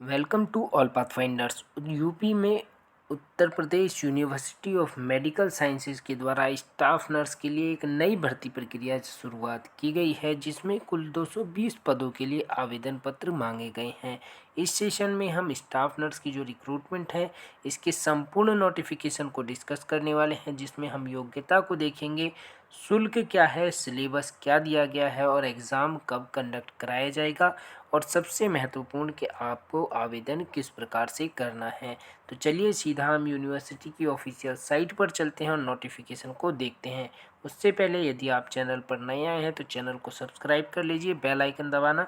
Welcome to all pathfinders. UP में Uttar Pradesh university of medical sciences के द्वारा स्टाफ नर्स के लिए एक नई भर्ती प्रक्रिया की शुरुआत की गई है, जिसमें कुल 220 पदों के लिए आवेदन पत्र मांगे गए हैं। इस सेशन में हम स्टाफ नर्स की जो रिक्रूटमेंट है, इसके संपूर्ण नोटिफिकेशन को डिस्कस करने वाले हैं, जिसमें हम योग्यता को देखेंगे, शुल्क क्या है, सिलेबस क्या दिया गया है और एग्ज़ाम कब कंडक्ट कराया जाएगा, और सबसे महत्वपूर्ण कि आपको आवेदन किस प्रकार से करना है। तो चलिए सीधा हम यूनिवर्सिटी की ऑफिशियल साइट पर चलते हैं और नोटिफिकेशन को देखते हैं। उससे पहले यदि आप चैनल पर नए आए हैं तो चैनल को सब्सक्राइब कर लीजिए, बेल आइकन दबाना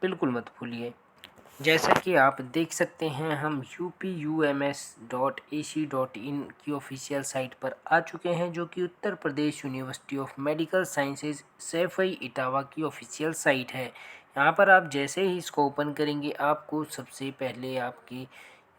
बिल्कुल मत भूलिए। जैसा कि आप देख सकते हैं, हम upums.ac.in की ऑफिशियल साइट पर आ चुके हैं, जो कि Uttar Pradesh university of medical sciences Saifai Etawah की ऑफिशियल साइट है। यहाँ पर आप जैसे ही इसको ओपन करेंगे, आपको सबसे पहले आपकी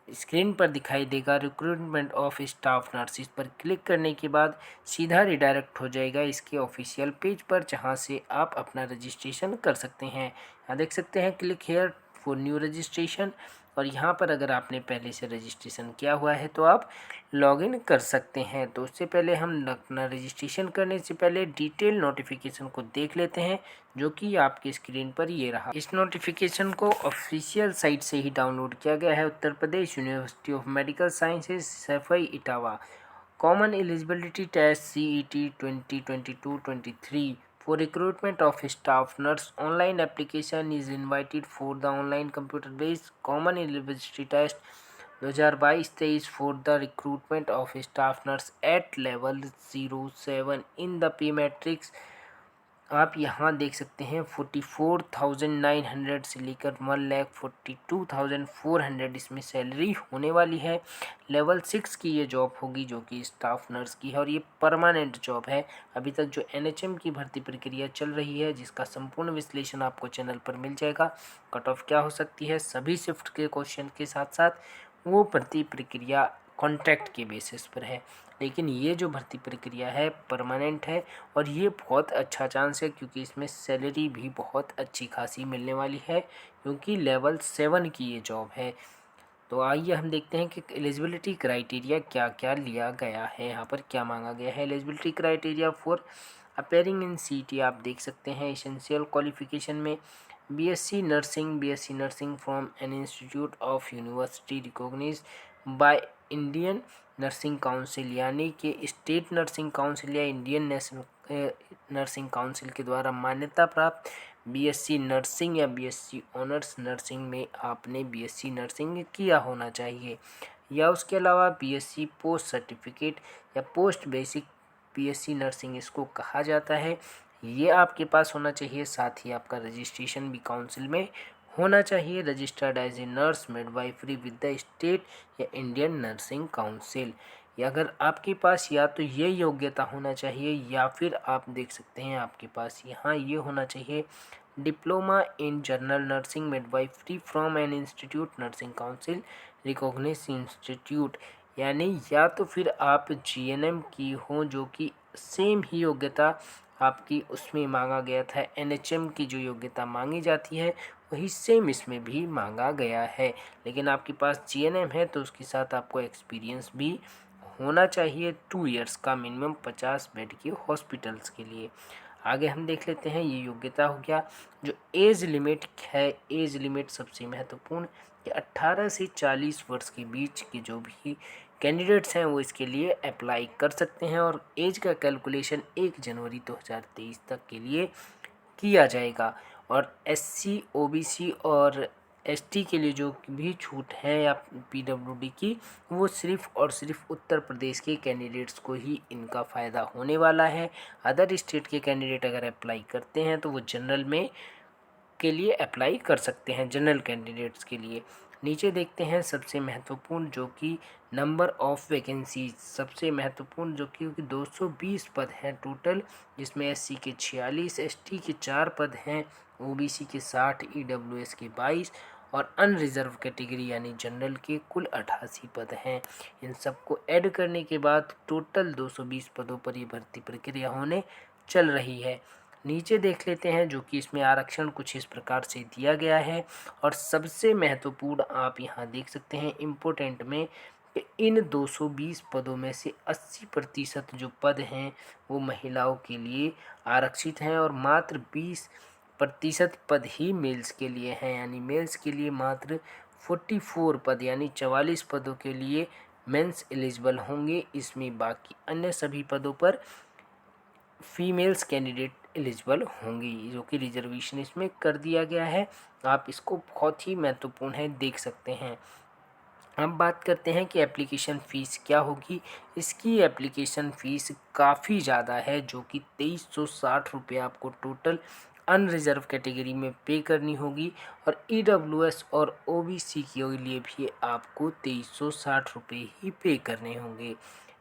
स्क्रीन पर दिखाई देगा रिक्रूटमेंट ऑफ स्टाफ नर्सिस पर क्लिक करने के बाद सीधा रिडायरेक्ट हो जाएगा इसके ऑफिशियल पेज पर, जहां से आप अपना रजिस्ट्रेशन कर सकते हैं। यहाँ देख सकते हैं click here for new registration, और यहाँ पर अगर आपने पहले से रजिस्ट्रेशन किया हुआ है तो आप लॉगिन कर सकते हैं। तो उससे पहले हम अपना रजिस्ट्रेशन करने से पहले डिटेल नोटिफिकेशन को देख लेते हैं, जो कि आपकी स्क्रीन पर ये रहा। इस नोटिफिकेशन को ऑफिशियल साइट से ही डाउनलोड किया गया है। Uttar Pradesh university of medical sciences Saifai Etawah common eligibility test CET 2022-23 for recruitment of staff nurse online application is invited for the online computer based common eligibility test 2022-23 for the recruitment of staff nurse at level 07 in the P matrix। आप यहाँ देख सकते हैं 44,900 से लेकर 1,42,400 इसमें salary होने वाली है। लेवल 6 की ये जॉब होगी, जो कि स्टाफ नर्स की है, और ये परमानेंट जॉब है। अभी तक जो NHM की भर्ती प्रक्रिया चल रही है, जिसका संपूर्ण विश्लेषण आपको चैनल पर मिल जाएगा। कट ऑफ क्या हो सकती है सभी शिफ्ट के क्वेश्चन के साथ साथ, वो भर्ती प्रक्रिया कॉन्ट्रैक्ट के बेसिस पर है। लेकिन ये जो भर्ती प्रक्रिया है परमानेंट है, और ये बहुत अच्छा चांस है, क्योंकि इसमें सैलरी भी बहुत अच्छी खासी मिलने वाली है, क्योंकि लेवल 7 की ये जॉब है। तो आइए हम देखते हैं कि एलिजिबिलिटी क्राइटेरिया क्या क्या लिया गया है, यहाँ पर क्या मांगा गया है। Eligibility criteria for appearing in CET आप देख सकते हैं। एसेंशियल क्वालिफिकेशन में BSc nursing from an institute of university recognised by Indian Nursing Council, यानी कि स्टेट नर्सिंग काउंसिल या इंडियन नेशनल नर्सिंग काउंसिल के द्वारा मान्यता प्राप्त BSc नर्सिंग या BSc ऑनर्स नर्सिंग में आपने BSc नर्सिंग किया होना चाहिए, या उसके अलावा BSc पोस्ट सर्टिफिकेट या पोस्ट बेसिक BSc नर्सिंग इसको कहा जाता है, ये आपके पास होना चाहिए। साथ ही आपका रजिस्ट्रेशन भी काउंसिल में होना चाहिए, registered as a nurse midwifery with the state या इंडियन नर्सिंग काउंसिल। या अगर आपके पास या तो ये योग्यता होना चाहिए, या फिर आप देख सकते हैं आपके पास यहाँ ये होना चाहिए diploma in general nursing midwifery from an institute nursing council recognise institute, यानी या तो फिर आप GNM की हो, जो कि सेम ही योग्यता आपकी उसमें मांगा गया था। NHM की जो योग्यता मांगी जाती है वही सेम इसमें भी मांगा गया है, लेकिन आपके पास GNM है तो उसके साथ आपको एक्सपीरियंस भी होना चाहिए 2 इयर्स का मिनिमम 50 बेड के हॉस्पिटल्स के लिए। आगे हम देख लेते हैं, ये योग्यता हो गया। जो एज लिमिट है, एज लिमिट सबसे महत्वपूर्ण कि 18 से 40 वर्ष के बीच के जो भी कैंडिडेट्स हैं वो इसके लिए अप्लाई कर सकते हैं, और एज का कैलकुलेशन 1 जनवरी 2023 तक के लिए किया जाएगा। और SC OBC और ST के लिए जो भी छूट है या PWD की, वो सिर्फ और सिर्फ उत्तर प्रदेश के कैंडिडेट्स को ही इनका फ़ायदा होने वाला है। अदर स्टेट के कैंडिडेट अगर अप्लाई करते हैं तो वो जनरल में के लिए अप्लाई कर सकते हैं, जनरल कैंडिडेट्स के लिए। नीचे देखते हैं सबसे महत्वपूर्ण, जो कि नंबर ऑफ़ वैकेंसीज सबसे महत्वपूर्ण, जो कि 220 पद हैं टोटल, जिसमें SC के 46, ST के 4 पद हैं, OBC के 60, EWS के 22 और अनरिजर्व कैटेगरी यानी जनरल के कुल 88 पद हैं। इन सबको ऐड करने के बाद टोटल 220 पदों पर ये भर्ती प्रक्रिया होने चल रही है। नीचे देख लेते हैं जो कि इसमें आरक्षण कुछ इस प्रकार से दिया गया है। और सबसे महत्वपूर्ण आप यहाँ देख सकते हैं इम्पोर्टेंट में कि इन 220 पदों में से 80% जो पद हैं वो महिलाओं के लिए आरक्षित हैं और मात्र 20% पद ही मेल्स के लिए हैं। यानी मेल्स के लिए मात्र 44 पद यानी 44 पदों के लिए मेंस एलिजिबल होंगे। इसमें बाकी अन्य सभी पदों पर फीमेल्स कैंडिडेट एलिजिबल होंगी, जो कि रिजर्वेशन इसमें कर दिया गया है। आप इसको बहुत ही महत्वपूर्ण है देख सकते हैं। अब बात करते हैं कि एप्लीकेशन फ़ीस क्या होगी। इसकी एप्लीकेशन फ़ीस काफ़ी ज़्यादा है, जो कि 2360 रुपये आपको टोटल अनरिजर्व कैटेगरी में पे करनी होगी। और ईडब्ल्यूएस और ओबीसी के लिए भी आपको 2360 रुपये ही पे करने होंगे।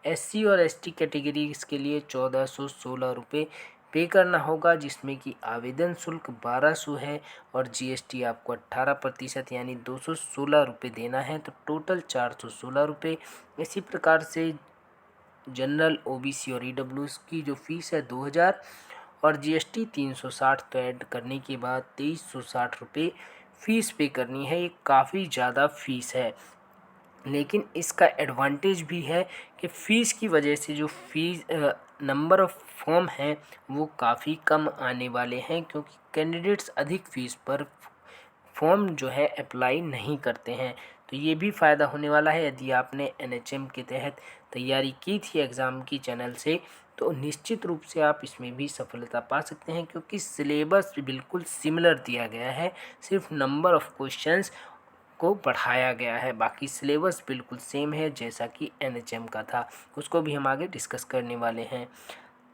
एससी और एसटी कैटेगरी के लिए 1416 रुपये पे करना होगा, जिसमें कि आवेदन शुल्क 1200 है और जीएसटी आपको 18% यानी 216 रुपये देना है, तो टोटल 416 रुपये। इसी प्रकार से जनरल ओबीसी और ईडब्ल्यूएस की जो फीस है 2000 और जीएसटी 360, तो ऐड करने के बाद 2360 रुपये फ़ीस पे करनी है। ये काफ़ी ज़्यादा फीस है, लेकिन इसका एडवांटेज भी है कि फ़ीस की वजह से जो नंबर ऑफ़ फॉर्म हैं वो काफ़ी कम आने वाले हैं, क्योंकि कैंडिडेट्स अधिक फ़ीस पर फॉर्म जो है अप्लाई नहीं करते हैं। तो ये भी फ़ायदा होने वाला है। यदि आपने एनएचएम के तहत तैयारी की थी एग्ज़ाम की चैनल से, तो निश्चित रूप से आप इसमें भी सफलता पा सकते हैं, क्योंकि सिलेबस बिल्कुल सिमिलर दिया गया है, सिर्फ नंबर ऑफ़ क्वेश्चंस को बढ़ाया गया है। बाकी सिलेबस बिल्कुल सेम है जैसा कि एनएचएम का था, उसको भी हम आगे डिस्कस करने वाले हैं।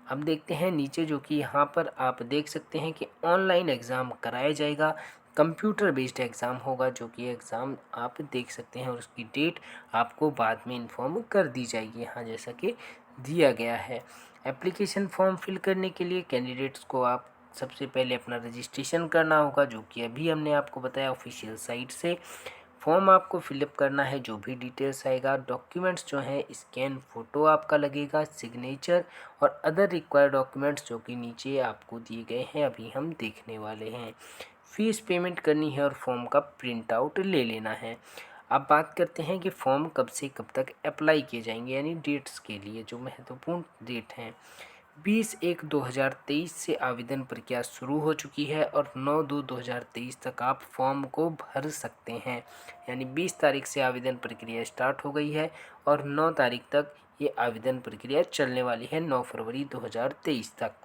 अब देखते हैं नीचे, जो कि यहाँ पर आप देख सकते हैं कि ऑनलाइन एग्ज़ाम कराया जाएगा, कंप्यूटर बेस्ड एग्ज़ाम होगा, जो कि एग्ज़ाम आप देख सकते हैं और उसकी डेट आपको बाद में इन्फॉर्म कर दी जाएगी, यहाँ जैसा कि दिया गया है। एप्लीकेशन फॉर्म फिल करने के लिए कैंडिडेट्स को आप सबसे पहले अपना रजिस्ट्रेशन करना होगा, जो कि अभी हमने आपको बताया ऑफिशियल साइट से। फॉर्म आपको फिलअप करना है, जो भी डिटेल्स आएगा। डॉक्यूमेंट्स जो हैं स्कैन फ़ोटो आपका लगेगा, सिग्नेचर और अदर रिक्वायर्ड डॉक्यूमेंट्स जो कि नीचे आपको दिए गए हैं, अभी हम देखने वाले हैं। फ़ीस पेमेंट करनी है और फॉर्म का प्रिंट आउट ले लेना है। अब बात करते हैं कि फॉर्म कब से कब तक अप्लाई किए जाएंगे, यानी डेट्स के लिए जो महत्वपूर्ण डेट हैं। 20/1/2023 से आवेदन प्रक्रिया शुरू हो चुकी है और 9/2/2023 तक आप फॉर्म को भर सकते हैं। यानी 20 तारीख से आवेदन प्रक्रिया स्टार्ट हो गई है और 9 तारीख तक ये आवेदन प्रक्रिया चलने वाली है, 9 फरवरी 2023 तक।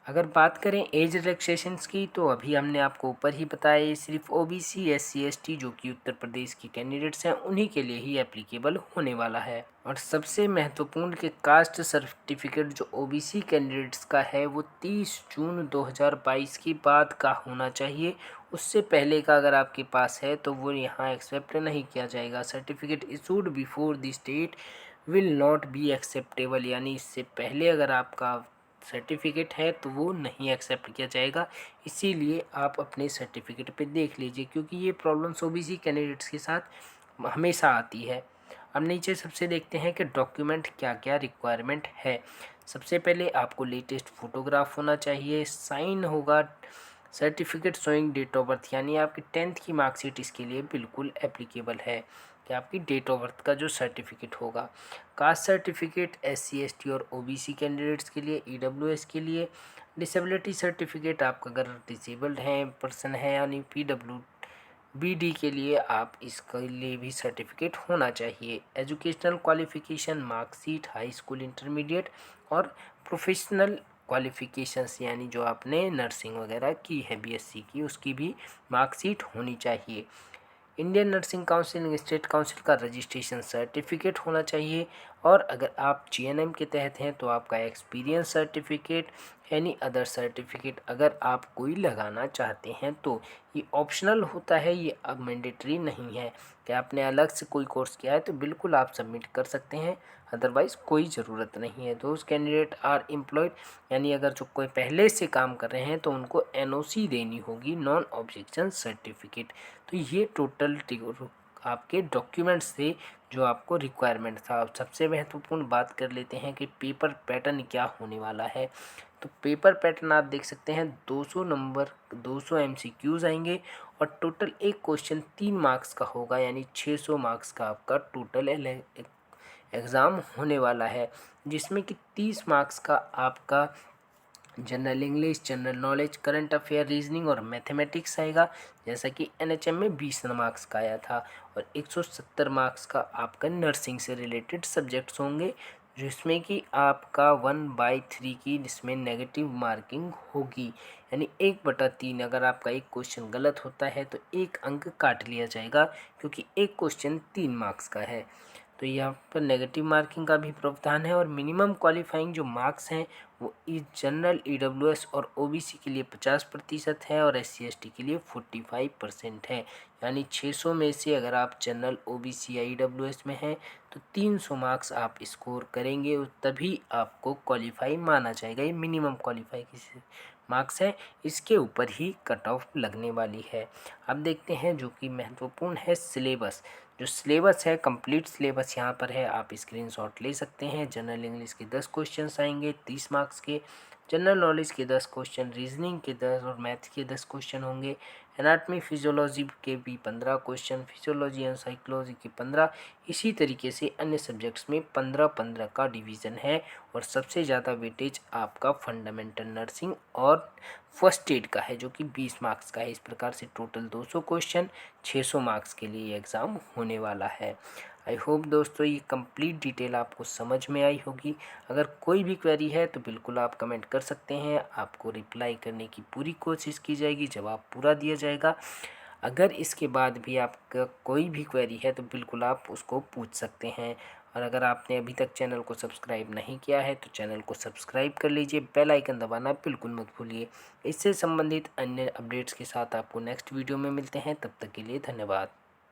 अगर बात करें एज रिलैक्सेशंस की, तो अभी हमने आपको ऊपर ही बताया, ये सिर्फ ओबीसी एससी एसटी जो कि उत्तर प्रदेश के कैंडिडेट्स हैं उन्हीं के लिए ही एप्लीकेबल होने वाला है। और सबसे महत्वपूर्ण कि कास्ट सर्टिफिकेट जो ओबीसी कैंडिडेट्स का है वो 30 जून 2022 के बाद का होना चाहिए। उससे पहले का अगर आपके पास है तो वो यहाँ एक्सेप्ट नहीं किया जाएगा। Certificate issued before this date will not be acceptable, यानी इससे पहले अगर आपका सर्टिफिकेट है तो वो नहीं एक्सेप्ट किया जाएगा। इसीलिए आप अपने सर्टिफिकेट पे देख लीजिए, क्योंकि ये प्रॉब्लम्स ओबीसी कैंडिडेट्स के साथ हमेशा आती है। अब नीचे सबसे देखते हैं कि डॉक्यूमेंट क्या क्या रिक्वायरमेंट है। सबसे पहले आपको लेटेस्ट फोटोग्राफ होना चाहिए, साइन होगा, certificate showing date of birth, यानी आपकी 10th की मार्कशीट इसके लिए बिल्कुल एप्लीकेबल है कि आपकी डेट ऑफ बर्थ का जो सर्टिफिकेट होगा। कास्ट सर्टिफिकेट एससी एसटी और ओबीसी कैंडिडेट्स के लिए, ईडब्ल्यूएस के लिए। डिसेबिलिटी सर्टिफिकेट आपका अगर डिसेबल्ड है पर्सन है, यानी पीडब्ल्यूबीडी के लिए आप इसके लिए भी सर्टिफिकेट होना चाहिए। Educational qualification marksheet high school intermediate और प्रोफेशनल क्वालिफिकेशंस, यानी जो आपने नर्सिंग वगैरह की है बीएससी की, उसकी भी मार्कशीट होनी चाहिए। Indian Nursing council state council का रजिस्ट्रेशन सर्टिफिकेट होना चाहिए। और अगर आप जीएनएम के तहत हैं तो आपका experience certificate, any other certificate अगर आप कोई लगाना चाहते हैं तो। ये ऑप्शनल होता है, ये अब मैंडेटरी नहीं है कि आपने अलग से कोई कोर्स किया है तो बिल्कुल आप सबमिट कर सकते हैं, अदरवाइज़ कोई ज़रूरत नहीं है। दोज कैंडिडेट आर एम्प्लॉयड, यानी अगर जो कोई पहले से काम कर रहे हैं तो उनको एनओसी देनी होगी, नॉन ऑब्जेक्शन सर्टिफिकेट। तो ये टोटल आपके डॉक्यूमेंट्स से जो आपको रिक्वायरमेंट था। अब सबसे महत्वपूर्ण बात कर लेते हैं कि पेपर पैटर्न क्या होने वाला है। तो पेपर पैटर्न आप देख सकते हैं 200 नंबर 200 MCQs आएंगे और टोटल एक क्वेश्चन 3 मार्क्स का होगा, यानी 600 मार्क्स का आपका टोटल एग्ज़ाम होने वाला है, जिसमें कि 30 मार्क्स का आपका general English, general knowledge, current affair, reasoning और मैथमेटिक्स आएगा, जैसा कि NHM में 20 मार्क्स का आया था। और 170 मार्क्स का आपका नर्सिंग से रिलेटेड सब्जेक्ट्स होंगे, जिसमें कि आपका 1/3 की इसमें नेगेटिव मार्किंग होगी, यानी 1/3 अगर आपका एक क्वेश्चन गलत होता है तो 1 अंक काट लिया जाएगा, क्योंकि एक क्वेश्चन 3 मार्क्स का है। तो यहाँ पर नेगेटिव मार्किंग का भी प्रावधान है। और मिनिमम क्वालिफाइंग जो मार्क्स हैं वो जनरल, EWS और OBC के लिए 50% है और SC/ST के लिए 45% है, यानी 600 में से अगर आप जनरल, OBC या EWS में हैं तो 300 मार्क्स आप स्कोर करेंगे और तभी आपको क्वालिफाई माना जाएगा। ये मिनिमम क्वालिफाई की मार्क्स है, इसके ऊपर ही कट ऑफ लगने वाली है। अब देखते हैं जो कि महत्वपूर्ण है सिलेबस। जो सिलेबस है, कंप्लीट सिलेबस यहाँ पर है, आप स्क्रीनशॉट ले सकते हैं। जनरल इंग्लिश के 10 क्वेश्चंस आएंगे 30 मार्क्स के, जनरल नॉलेज के 10 क्वेश्चन, रीजनिंग के 10 और मैथ के 10 क्वेश्चन होंगे। एनाटमी फिजियोलॉजी के भी 15 क्वेश्चन, फिजियोलॉजी एंड साइकोलॉजी के 15, इसी तरीके से अन्य सब्जेक्ट्स में 15-15 का डिवीज़न है। और सबसे ज़्यादा वेटेज आपका फंडामेंटल नर्सिंग और फर्स्ट एड का है, जो कि 20 मार्क्स का है। इस प्रकार से टोटल 200 क्वेश्चन 600 मार्क्स के लिए एग्ज़ाम होने वाला है। आई होप दोस्तों ये कंप्लीट डिटेल आपको समझ में आई होगी। अगर कोई भी क्वेरी है तो बिल्कुल आप कमेंट कर सकते हैं, आपको रिप्लाई करने की पूरी कोशिश की जाएगी, जवाब पूरा दिया जाएगा। अगर इसके बाद भी आपका कोई भी क्वेरी है तो बिल्कुल आप उसको पूछ सकते हैं। और अगर आपने अभी तक चैनल को सब्सक्राइब नहीं किया है तो चैनल को सब्सक्राइब कर लीजिए, बेल आइकन दबाना बिल्कुल मत भूलिए। इससे संबंधित अन्य अपडेट्स के साथ आपको नेक्स्ट वीडियो में मिलते हैं, तब तक के लिए धन्यवाद।